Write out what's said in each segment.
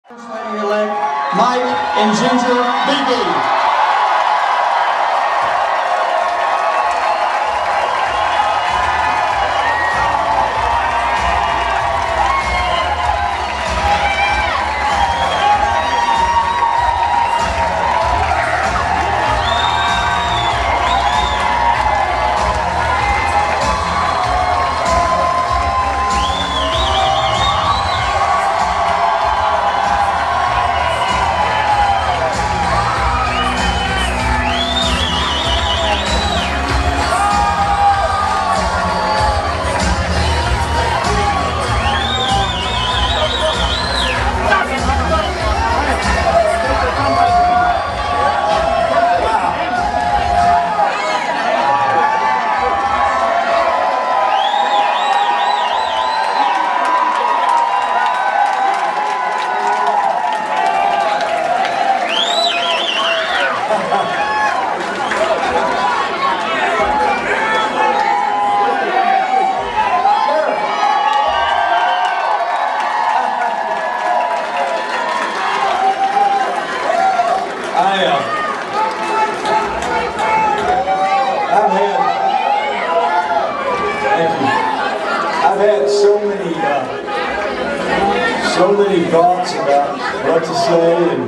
First Lady-elect Mike and Ginger Beebe. I've had so many thoughts about what to say, and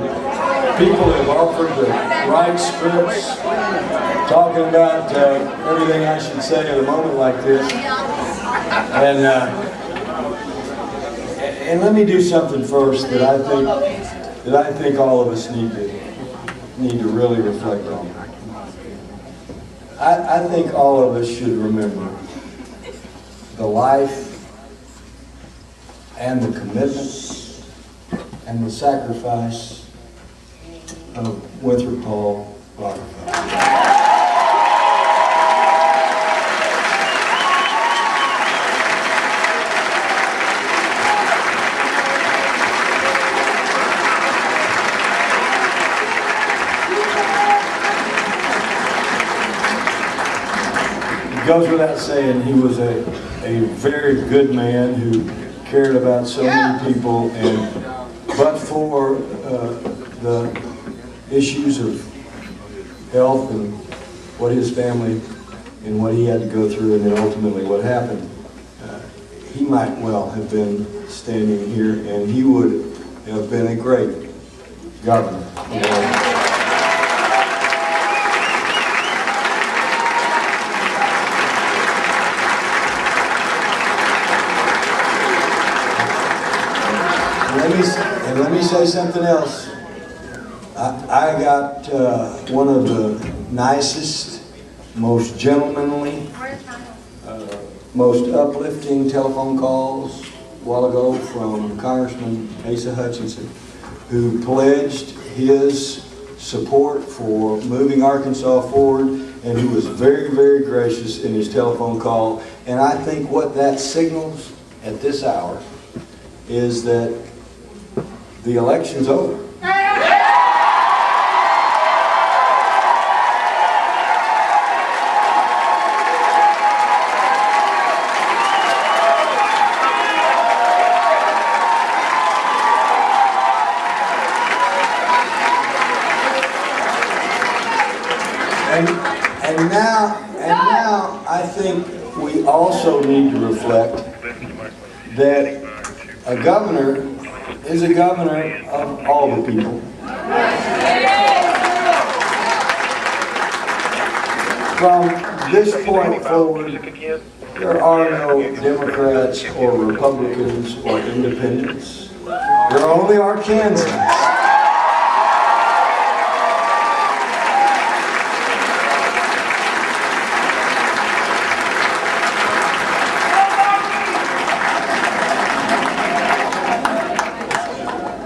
people have offered to write scripts talking about everything I should say at a moment like this. And let me do something first that I think all of us need to really reflect on. I think all of us should remember the life and the commitment and the sacrifice of Winthrop Paul Rockefeller. It goes without saying, he was a very good man who cared about so many people, and but for the issues of health and what his family and what he had to go through, and then ultimately what happened, he might well have been standing here, and he would have been a great governor. You know? And let me say something else. I got one of the nicest, most gentlemanly, most uplifting telephone calls a while ago from Congressman Asa Hutchinson, who pledged his support for moving Arkansas forward, and who was very, very gracious in his telephone call. And I think what that signals at this hour is that the election's over. And now I think we also need to reflect that a governor is a governor of all the people. From this point forward, there are no Democrats or Republicans or Independents. There are only Arkansans.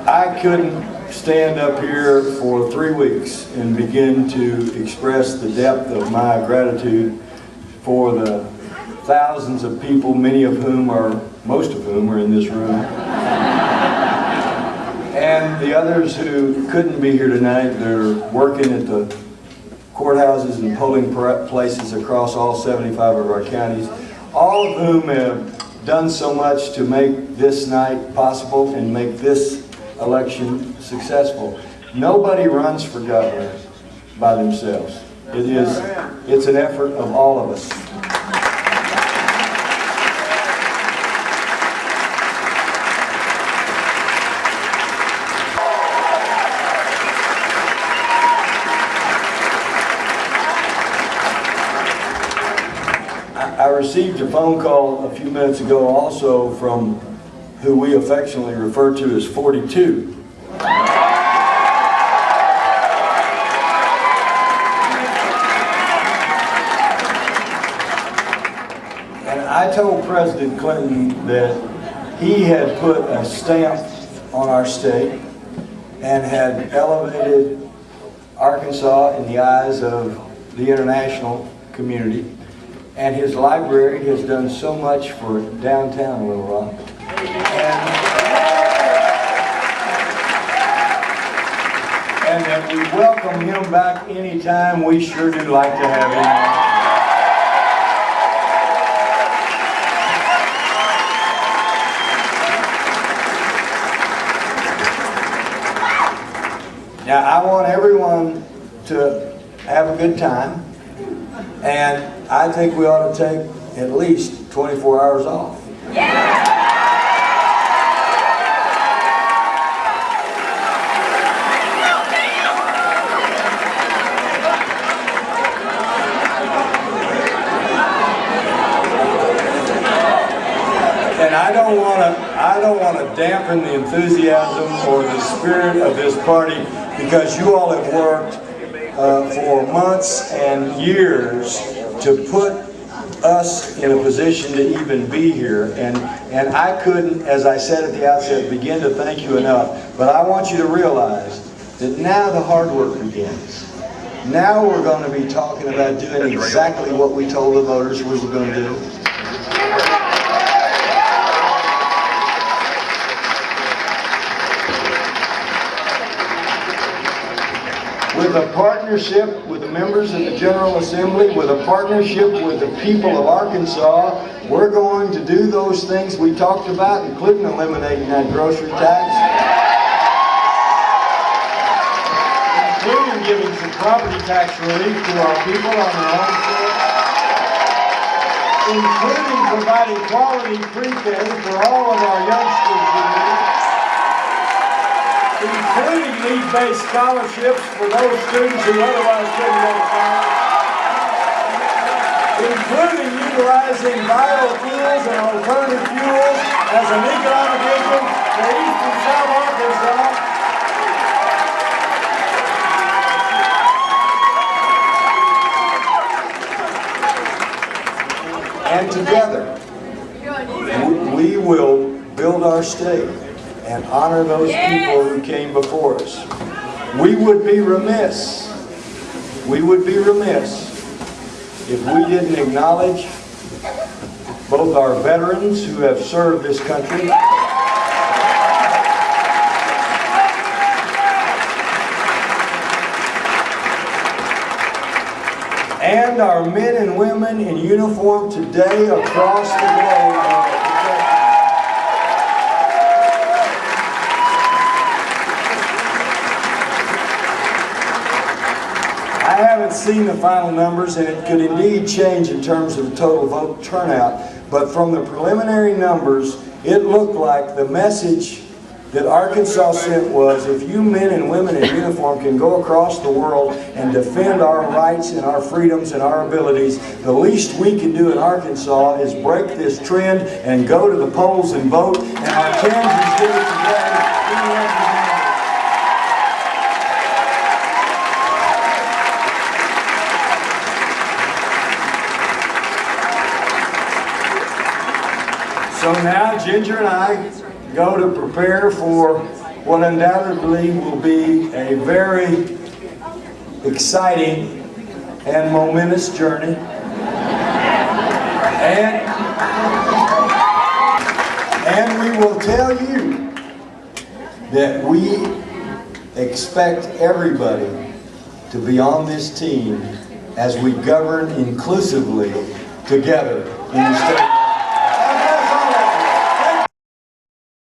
I couldn't stand up here for 3 weeks and begin to express the depth of my gratitude for the thousands of people, most of whom are in this room, and the others who couldn't be here tonight. They're working at the courthouses and polling places across all 75 of our counties, all of whom have done so much to make this night possible and make this election successful. Nobody runs for governor by themselves. It's an effort of all of us. I received a phone call a few minutes ago also from who we affectionately refer to as 42. And I told President Clinton that he had put a stamp on our state and had elevated Arkansas in the eyes of the international community. And his library has done so much for downtown Little Rock. And that we welcome him back anytime. We sure do like to have him. Now, I want everyone to have a good time. And I think we ought to take at least 24 hours off. Yeah! And I don't want to dampen the enthusiasm or the spirit of this party, because you all have worked for months and years to put us in a position to even be here. And I couldn't, as I said at the outset, begin to thank you enough. But I want you to realize that now the hard work begins. Now we're going to be talking about doing exactly what we told the voters we were going to do. With a partnership with the members of the General Assembly, with a partnership with the people of Arkansas, we're going to do those things we talked about, including eliminating that grocery tax, including giving some property tax relief to our people on their own soil, including providing quality pre-K for all of our youngsters here, including need-based scholarships for those students who otherwise couldn't go to college, including utilizing biofuels and alternative fuels as an economic engine for East and South Arkansas. And together, we will build our state and honor those people who came before us. We would be remiss if we didn't acknowledge both our veterans who have served this country and our men and women in uniform today across the globe. I haven't seen the final numbers, and it could indeed change in terms of the total vote turnout, but from the preliminary numbers, it looked like the message that Arkansas sent was, if you men and women in uniform can go across the world and defend our rights and our freedoms and our abilities, the least we can do in Arkansas is break this trend and go to the polls and vote, and our Kansas did it today. So now Ginger and I go to prepare for what undoubtedly will be a very exciting and momentous journey. And we will tell you that we expect everybody to be on this team as we govern inclusively together in the state.